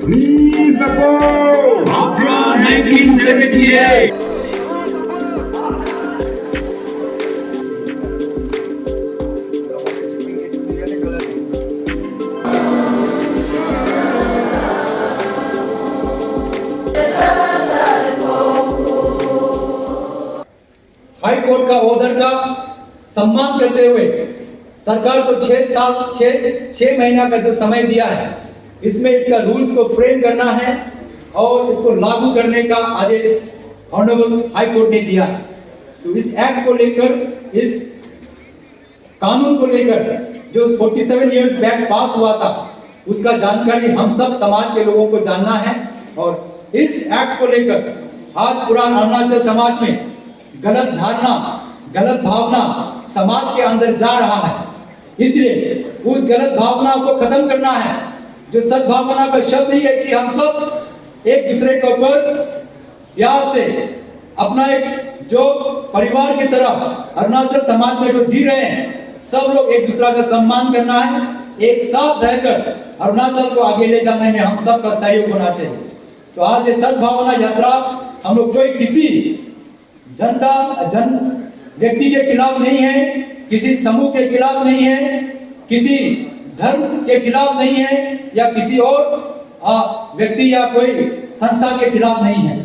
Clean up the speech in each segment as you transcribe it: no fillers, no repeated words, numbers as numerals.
We support APRA 1978. High court का order का सम्मान करते हुए सरकार को 6 महीना का जो समय दिया है, इसमें इसका रूल्स को फ्रेम करना है और इसको लागू करने का आदेश ऑनरेबल हाई कोर्ट ने दिया है। तो इस एक्ट को लेकर, इस कानून को लेकर जो 47 इयर्स बैक पास हुआ था, उसका जानकारी हम सब समाज के लोगों को जानना है। और इस एक्ट को लेकर आज पूरा अरुणाचल समाज में गलत धारणा, गलत भावना समाज के अंदर जा रहा है। इसलिए उस गलत भावना को खत्म करना है। जो सद्भावना का शब्द ही है कि हम सब एक दूसरे के ऊपर प्यार से अपना एक जो परिवार की तरह अरुणाचल समाज में जो जी रहे हैं, सब लोग एक दूसरे का सम्मान करना है। एक साथ रहकर अरुणाचल को आगे ले जाने में हम सब का सहयोग होना चाहिए। तो आज ये सद्भावना यात्रा हम लोग कोई किसी व्यक्ति के खिलाफ नहीं है, किसी समूह के खिलाफ नहीं है, किसी धर्म के खिलाफ नहीं है, या किसी और व्यक्ति या कोई संस्था के खिलाफ नहीं है।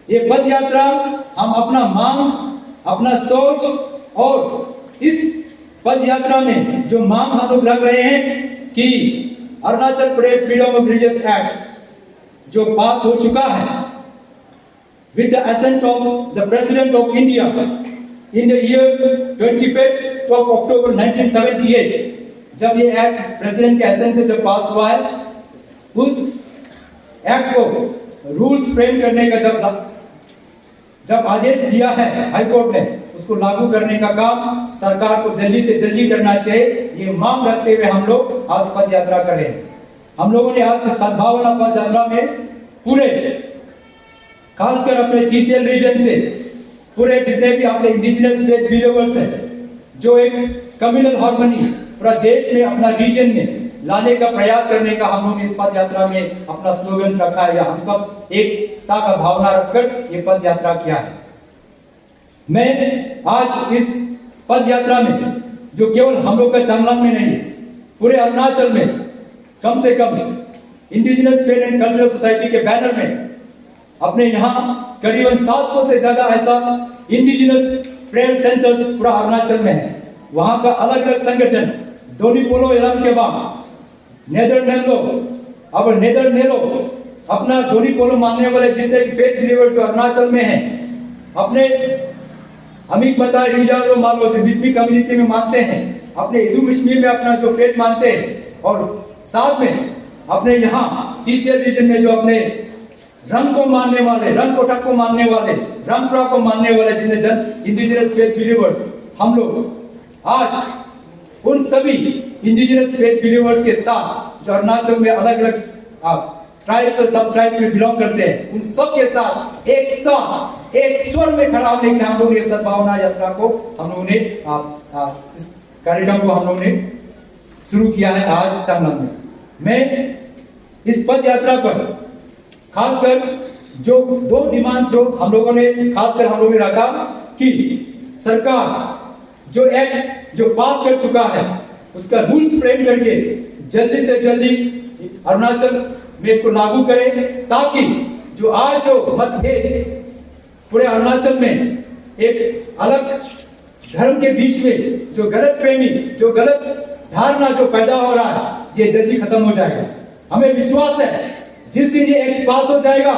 ये पद यात्रा हम अपना मांग, अपना सोच, और इस पद यात्रा में जो मांग हम लोग रख रहे हैं कि Arunachal Pradesh freedom of religious act जो पास हो चुका है with the assent of the President of India in the year 25th of October 1978, जब ये एक्ट प्रेसिडेंट के एसेंट से जब पास हुआ है, उस एक्ट को रूल्स फ्रेम करने का जब आदेश दिया है हाई कोर्ट ने, उसको लागू करने का काम सरकार को जल्दी से जल्दी करना चाहिए। ये मांग रखते हुए हम लोग आज पद यात्रा कर रहे हैं। हम लोगों ने आज सद्भावना पद यात्रा में पूरे, खासकर अपने TCL रीजन से पूरे जितने भी अपने इंडिजिनस फेथ बिलीवर्स हैं, जो एक कम्युनल हार्मनी पूरा देश में अपना रीजन में लाने का प्रयास करने का हम लोग इस पद यात्रा में अपना स्लोगन रखा है, या हम सब एकता का भावना रखकर ये पद यात्रा किया है। मैं आज इस पद यात्रा में, जो केवल हम लोग का चांगलांग में नहीं है, पूरे अरुणाचल में कम से कम indigenous faith and cultural society के बैनर में अपने यहाँ करीबन 700 से ज्यादा ऐसा इंडिजिनस प्रेयर सेंटर्स पूरा अरुणाचल में है। वहाँ का अलग अलग संगठन दोनीपोलो एलम के बाद नेदरनेलो, अब नेदरनेलो अपना दोनीपोलो मानने वाले जितने भी फेथ बिलीवर्स जो अरुणाचल में हैं, अपने अमिक बता रिजालो मान लो जो मिश्मी कम्युनिटी में मानते हैं, अपने हिंदू मिश्मी में अपना जो फेथ मानते हैं, और साथ में अपने यहाँ TCL रीजन में जो अपने रंग को मानने वाले, रंग कोटक को मानने वाले, रंगफ्रा को मानने वाले जितने जन इंडिजिनस फेथ बिलीवर्स, हम लोग आज उन सभी इंडिजिनस फेथ बिलीवर्स के साथ जो अरुणाचल में अलग अलग ट्राइब्स और सब ट्राइब्स में बिलोंग करते हैं, उन सब के साथ एक स्वर में खड़ा होने के हम लोग ये सद्भावना यात्रा को हम लोगों ने इस कार्यक्रम को हम लोगों ने शुरू किया है आज चांगलांग में। मैं इस पद यात्रा पर खासकर जो 2 डिमांड जो हम लोगों ने रखा कि सरकार जो एक्ट जो पास कर चुका है, उसका रूल्स फ्रेम करके जल्दी से जल्दी अरुणाचल में इसको लागू करे, ताकि जो आज जो मतभेद पूरे अरुणाचल में एक अलग धर्म के बीच में जो गलत फ्रेमी, जो गलत धारणा जो पैदा हो रहा है, ये जल्दी खत्म हो जाएगा। हमें विश्वास है जिस दिन ये एक्ट पास हो जाएगा,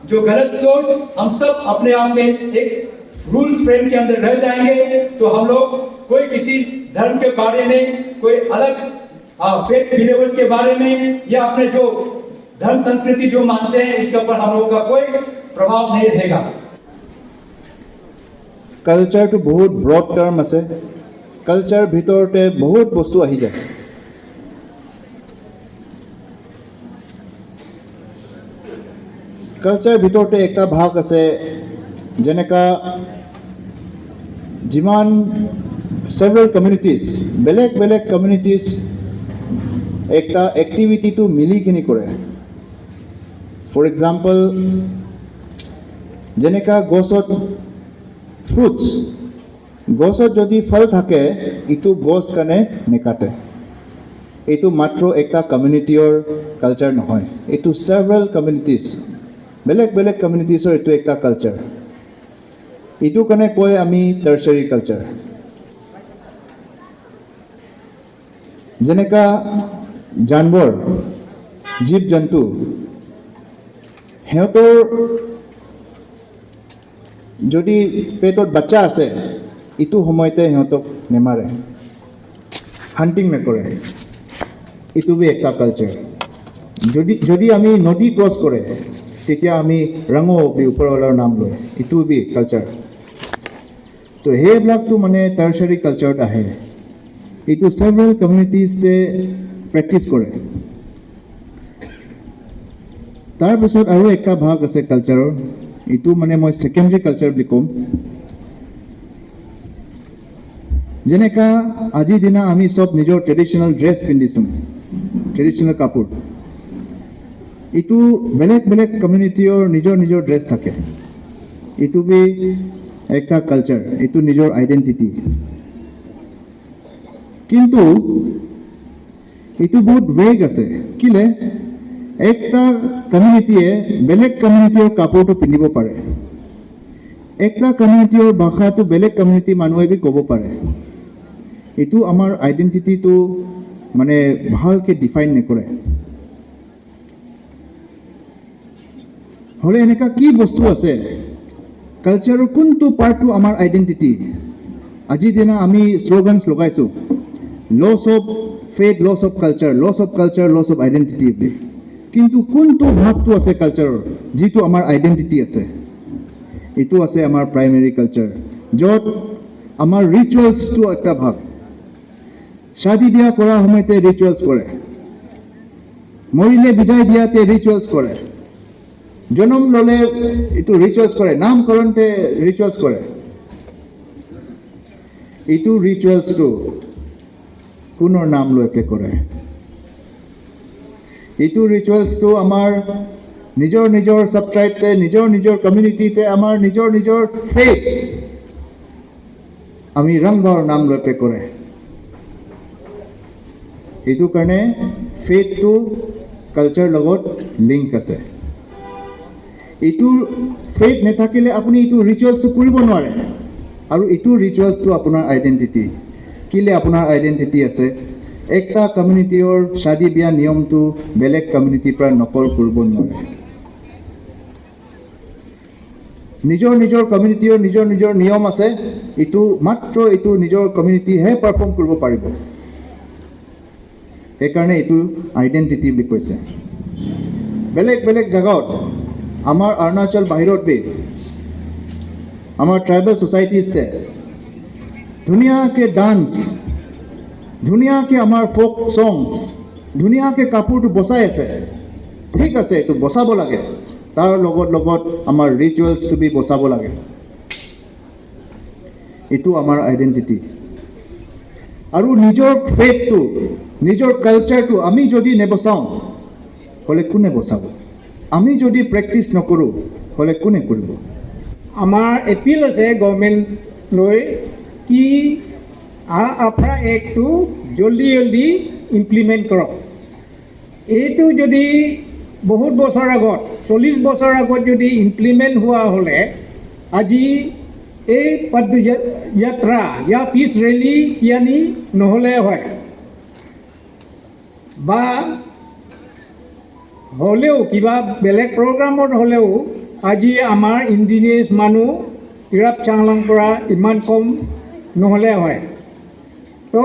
जो गलत सोच हम सब अपने आप में एक रूल्स फ्रेम के अंदर रह जाएंगे तो हम लोग कोई किसी धर्म के बारे में, कोई अलग फेथ बिलीवर्स के बारे में या अपने जो धर्म संस्कृति जो मानते हैं इसके ऊपर हम लोगों का कोई प्रभाव नहीं रहेगा। কালচাৰ তো বহুত ব্ৰড টাৰ্ম আছে। কালচাৰ ভিতৰতে বহুত বস্তু আহি যায়। কালচাৰ ভিতৰতে একটা ভাগ আছে যেনেকা যিমান several communities বেলেগ বেলেগ communities একটা এক্টিভিটিটো মিলি কিনি কৰে। ফৰ এক্সাম্পল যেনেকা গছত ফ্ৰুটছ, গছত যদি ফল থাকে ইটো গছ কাৰণে নেকাটে। এইটো মাত্ৰ একটা কমিউনিটিৰ কালচাৰ নহয়, এইটো several communities বেলেগ বেলেগ কমিউনিটিছৰ এইটো একটা কালচাৰ। এইটো কাৰণে কয় আমি টাৰ্চাৰী কালচাৰ। যেনেকা জানবৰ, জীৱ জন্তু, সিহঁতৰ যদি পেটত বাচ্চা আছে ইটো সময়তে সিহঁতক নেমাৰে, হাণ্টিং নকৰে, এইটো বি একটা কালচাৰ। যদি আমি নদী ক্ৰছ কৰে তেতিয়া আমি ৰঙো বি ওপৰৱালাৰ নাম লয়, এইটো বি কালচাৰ। তো সেইবিলাকতো মানে টাৰ্চাৰী কালচাৰত আহে। এইটো several communitiesে প্ৰেক্টিছ কৰে। তাৰপিছত আৰু একটা ভাগ আছে কালচাৰৰ, এইটো মানে মই ছেকেণ্ডাৰী কালচাৰ বুলি ক'ম। যেনেকা আজিৰ দিনা আমি চব নিজৰ ট্ৰেডিশ্যনেল ড্ৰেছ পিন্ধিছোঁ, ট্ৰেডিশ্যনেল কাপোৰ। এইটো বেলেগ বেলেগ কমিউনিটিৰ নিজৰ নিজৰ ড্ৰেছ থাকে, এইটো বি একটা কালচাৰ, এইটো নিজৰ আইডেণ্টিটি। কিন্তু এইটো বহুত ভেগ আছে, কিলে একটা কমিউনিটিয়ে বেলেগ কমিউনিটিৰ কাপোৰটো পিন্ধিব পাৰে, একটা কমিউনিটিৰ ভাষাটো বেলেগ কমিউনিটি মানুহে বি ক'ব পাৰে। এইটো আমাৰ আইডেণ্টিটিটো মানে ভালকৈ ডিফাইন নকৰে। হ'লে এনেকুৱা কি বস্তু আছে কালচাৰৰ কোনটো পাৰ্টটো আমাৰ আইডেণ্টিটি? আজিৰ দিনা আমি শ্লোগানছ লগাইছোঁ, loss of faith, loss of culture, loss of culture, loss of identity বুলি। কিন্তু কোনটো ভাগটো আছে কালচাৰৰ যিটো আমাৰ আইডেণ্টিটি আছে? এইটো আছে আমাৰ প্ৰাইমেৰী কালচাৰ, য'ত আমাৰ ৰিচুৱেলছটো একটা ভাগ। শ্বাদী বিয়া কৰাৰ সময়তে ৰিচুৱেলছ কৰে, মৰিলে বিদায় দিয়াতে ৰিচুৱেলছ কৰে, জনম ল'লে এইটো ৰিচুৱেলছ কৰে, নামকৰণতে ৰিচুৱেলছ কৰে। এইটো ৰিচুৱেলছটো কোনৰ নাম লৈকে কৰে? এইটো ৰিচুৱেলছটো আমাৰ নিজৰ নিজৰ ছাবট্ৰাইবতে, নিজৰ নিজৰ কমিউনিটিতে, আমাৰ নিজৰ নিজৰ ফেথ আমি ৰংঘৰ নাম লৈকে কৰে। এইটো কাৰণে ফেথটো কালচাৰ লগত লিংক আছে। এইটো ফেথ নাথাকিলে আপুনি এইটো ৰিচুৱেলছটো কৰিব নোৱাৰে, আৰু এইটো ৰিচুৱেলছটো আপোনাৰ আইডেণ্টিটি। কিলে আপোনাৰ আইডেণ্টিটি আছে? একটা কমিউনিটিৰ শ্বাদী বিয়া নিয়মটো বেলেগ কমিউনিটিৰ পৰা নকল কৰিব নোৱাৰে। নিজৰ নিজৰ কমিউনিটিৰ নিজৰ নিজৰ নিয়ম আছে, এইটো মাত্ৰ এইটো নিজৰ কমিউনিটিহে পাৰফৰ্ম কৰিব পাৰিব। সেইকাৰণে এইটো আইডেণ্টিটি বুলি কৈছে। বেলেগ বেলেগ জেগাত, আমাৰ অৰুণাচল বাহিৰত বি আমাৰ ট্ৰাইবেল ছ'চাইটিছে ধুনীয়াকৈ ডান্স, ধুনীয়াকৈ আমাৰ ফ'ক ছংছ, ধুনীয়াকৈ কাপোৰটো বচাই আছে। ঠিক আছে, এইটো বচাব লাগে, তাৰ লগত লগত আমাৰ ৰিচুৱেলছটো বি বচাব লাগে। এইটো আমাৰ আইডেণ্টিটি। আৰু নিজৰ ফেথটো, নিজৰ কালচাৰটো আমি যদি নবচাওঁ হ'লে কোনে বচাব? আমি যদি প্ৰেক্টিছ নকৰোঁ হ'লে কোনে কৰিব? আমাৰ এপিল আছে গভৰ্ণমেণ্ট লৈ কি আফ্ৰা এক্টটো জলদি জলদি ইমপ্লিমেণ্ট কৰক। এইটো যদি বহুত বছৰ আগত, 40 বছৰ আগত যদি ইমপ্লিমেণ্ট হোৱা হ'লে আজি এই পদযাত্ৰা या পিচ ৰেলী কিয়ানি নহ'লে হয়, বা হ'লেও কিবা বেলেগ প্ৰগ্ৰামত হ'লেও আজি আমাৰ ইণ্ডিজিনিয়াছ মানুহ তিৰাপ চাংলাং পৰা ইমান কম নহ'লে হয় তো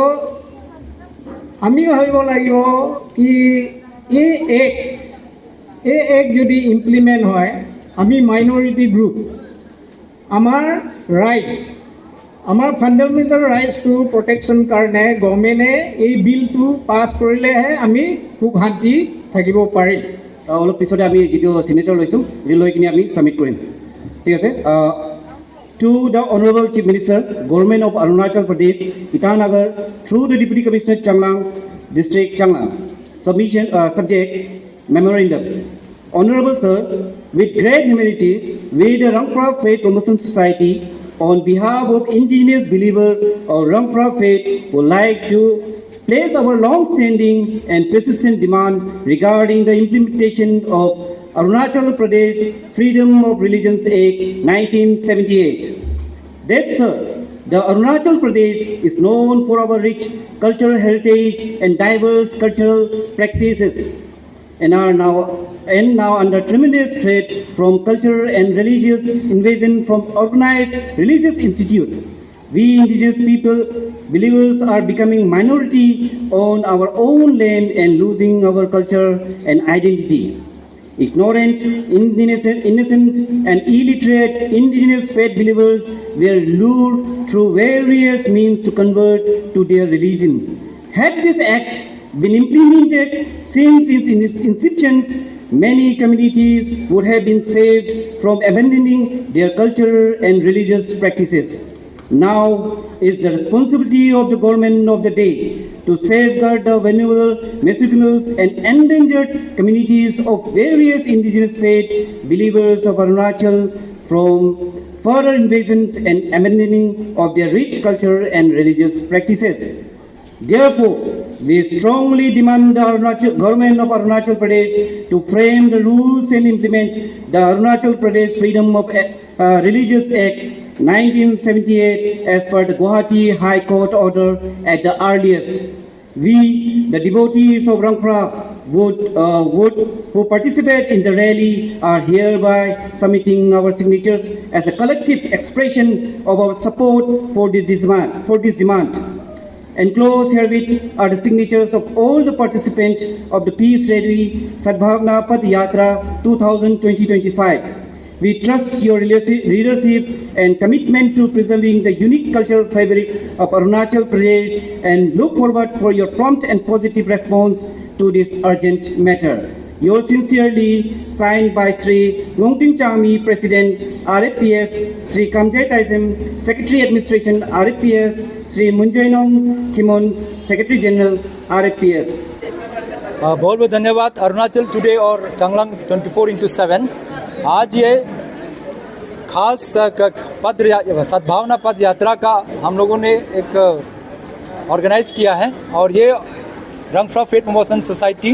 আমি ভাবিব লাগিব কি এই এক যদি ইমপ্লিমেণ্ট হয় আমি মাইনৰিটি গ্ৰুপ আমাৰ ৰাইটছ আমাৰ ফাণ্ডামেণ্টেল ৰাইটছটো প্ৰটেকশ্যন কাৰণে গভৰ্ণমেণ্টে এই বিলটো পাছ কৰিলেহে আমি সুখ শান্তি থাকিব পাৰিম অলপ পিছতে আমি যিটো চিগনেচাৰ লৈছোঁ সেইটো লৈ কিনে আমি ছাবমিট কৰিম ঠিক আছে To the Honorable Chief Minister, Government of Arunachal Pradesh, Itanagar, through the Deputy Commissioner Changlang, District Changlang, subject memorandum. Honorable Sir, with great humility, we the Rangphra Faith Promotion Society, on behalf of indigenous believer of Rangphra Faith, would like to place our long-standing and persistent demand regarding the implementation of Arunachal Pradesh Freedom of Religions Act 1978. That sir, the Arunachal Pradesh is known for our rich cultural heritage and diverse cultural practices and now under tremendous threat from cultural and religious invasion from organized religious institute. We indigenous people, believers are becoming minority on our own land and losing our culture and identity. Ignorant, innocent and illiterate indigenous faith believers were lured through various means to convert to their religion. Had this act been implemented since its inception, many communities would have been saved from abandoning their culture and religious practices. Now is the responsibility of the government of the day to safeguard the vulnerable, marginalized and endangered communities of various indigenous faith believers of Arunachal from further invasions and abandoning of their rich culture and religious practices. Therefore, we strongly demand the government of Arunachal Pradesh to frame the rules and implement the Arunachal Pradesh Freedom of Religious Act 1978 as per the Guwahati High Court order at the earliest. We, the devotees of Rangphra, who participate in the rally are hereby submitting our signatures as a collective expression of our support for this demand. Enclosed herewith are the signatures of all the participants of the Peace Rally Sadbhavna Pad Yatra 2020-25. We trust your leadership and commitment to preserving the unique cultural fabric of Arunachal Pradesh and look forward for your prompt and positive response to this urgent matter. Yours sincerely, signed by Sri Ngongting Chami, President, RFPS, Sri Kamjay Taisem, Secretary Administration, RFPS, Sri Munjainong Kimon, Secretary General, RFPS. बहुत बहुत धन्यवाद Arunachal today और चांगलांग 24/7 आज ये खास सद्भावना पद यात्रा का हम लोगों ने एक ऑर्गेनाइज किया है और ये Rangfraa faith promotion society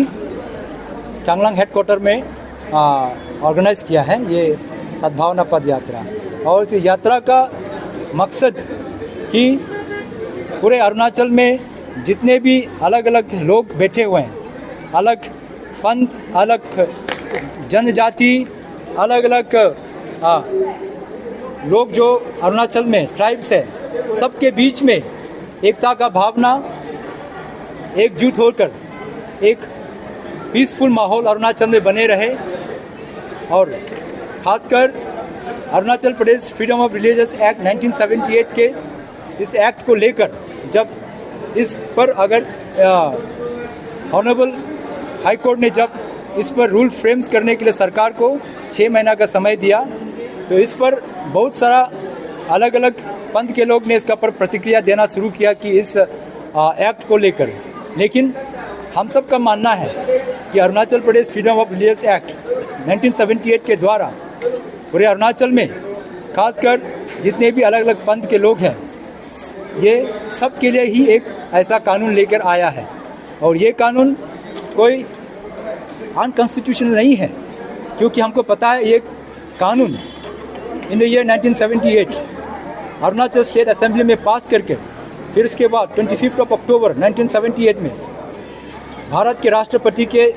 Changlang headquarter में ऑर्गेनाइज किया है ये सद्भावना पद यात्रा। और इस यात्रा का मकसद कि पूरे अरुणाचल में जितने भी अलग अलग लोग बैठे हुए हैं, अलग पंथ, अलग जनजाति, अलग अलग लोग जो अरुणाचल में ट्राइब्स है, सबके बीच में एकता का भावना, एकजुट होकर एक पीसफुल माहौल अरुणाचल में बने रहे। और ख़ासकर Arunachal Pradesh freedom of religious act 1978 के इस एक्ट को लेकर जब इस पर अगर ऑनरेबल हाई कोर्ट ने जब इस पर रूल फ्रेम्स करने के लिए सरकार को 6 महीना का समय दिया तो इस पर बहुत सारा अलग अलग पंथ के लोग ने इसका पर प्रतिक्रिया देना शुरू किया कि इस एक्ट को लेकर। लेकिन हम सब का मानना है कि Arunachal Pradesh freedom of religious act 1978 के द्वारा पूरे अरुणाचल में खासकर जितने भी अलग अलग पंथ के लोग हैं, ये सब के लिए ही एक ऐसा कानून लेकर आया है। और ये कानून कोई अनकॉन्स्टिट्यूशनल नहीं है, क्योंकि हमको पता है ये कानून in the year 1978 Arunachal state assembly में पास करके फिर इसके बाद 25 अक्टूबर 1978 में भारत के राष्ट्रपति के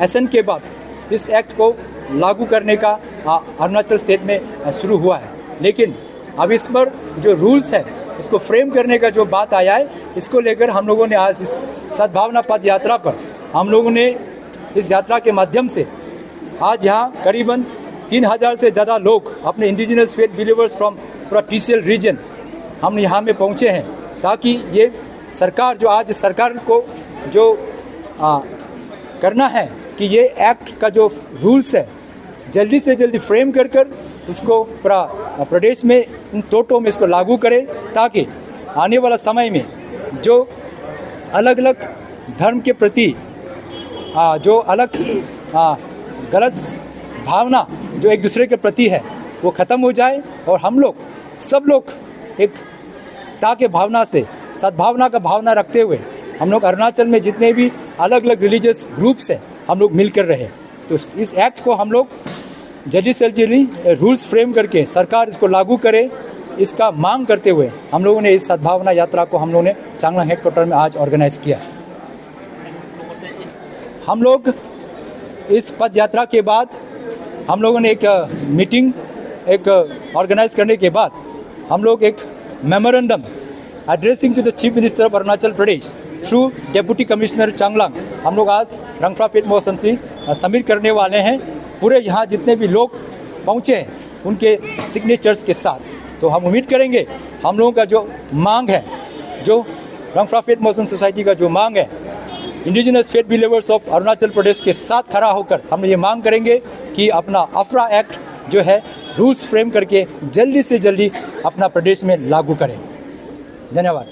एसन के बाद इस एक्ट को लागू करने का अरुणाचल स्टेट में शुरू हुआ है। लेकिन अब इस पर जो रूल्स है इसको फ्रेम करने का जो बात आया है, इसको लेकर हम लोगों ने आज इस सद्भावना पद यात्रा पर हम लोगों ने इस यात्रा के माध्यम से आज यहाँ करीबन 3000 से ज़्यादा लोग अपने इंडिजिनस फेथ बिलीवर्स फ्रॉम पूरा TCL रीजन हम यहाँ में पहुँचे हैं, ताकि ये सरकार जो आज सरकार को जो करना है कि ये एक्ट का जो रूल्स है जल्दी से जल्दी फ्रेम कर इसको पूरा प्रदेश में इन तोटों में इसको लागू करें, ताकि आने वाला समय में जो अलग अलग धर्म के प्रति जो अलग गलत भावना जो एक दूसरे के प्रति है वो ख़त्म हो जाए और हम लोग सब लोग एक ताकि भावना से सद्भावना का भावना रखते हुए हम लोग अरुणाचल में जितने भी अलग अलग रिलीजियस ग्रुप्स हैं हम लोग मिलकर रहे। तो इस एक्ट को हम लोग जल्दी से जल्दी रूल्स फ्रेम करके सरकार इसको लागू करे, इसका मांग करते हुए हम लोगों ने इस सद्भावना यात्रा को हम लोगों ने चांगलांग हेडक्वार्टर में आज ऑर्गेनाइज किया। हम लोग इस पद यात्रा के बाद हम लोगों ने एक मीटिंग एक ऑर्गेनाइज करने के बाद हम लोग एक memorandum addressing to the chief minister of Arunachal Pradesh through deputy commissioner Changlang हम लोग आज रंगफ्रा पेट मौसम से सबमिट करने वाले हैं। पूरे यहाँ जितने भी लोग पहुँचे हैं उनके सिग्नेचर्स के साथ। तो हम उम्मीद करेंगे हम लोगों का जो मांग है, जो रंगफ्रा पेट मौसम सोसाइटी का जो मांग है, indigenous faith believers of Arunachal Pradesh के साथ खड़ा होकर हम ये मांग करेंगे कि अपना अफ्रा एक्ट जो है रूल्स फ्रेम करके जल्दी से जल्दी अपना प्रदेश में लागू करें। धन्यवाद।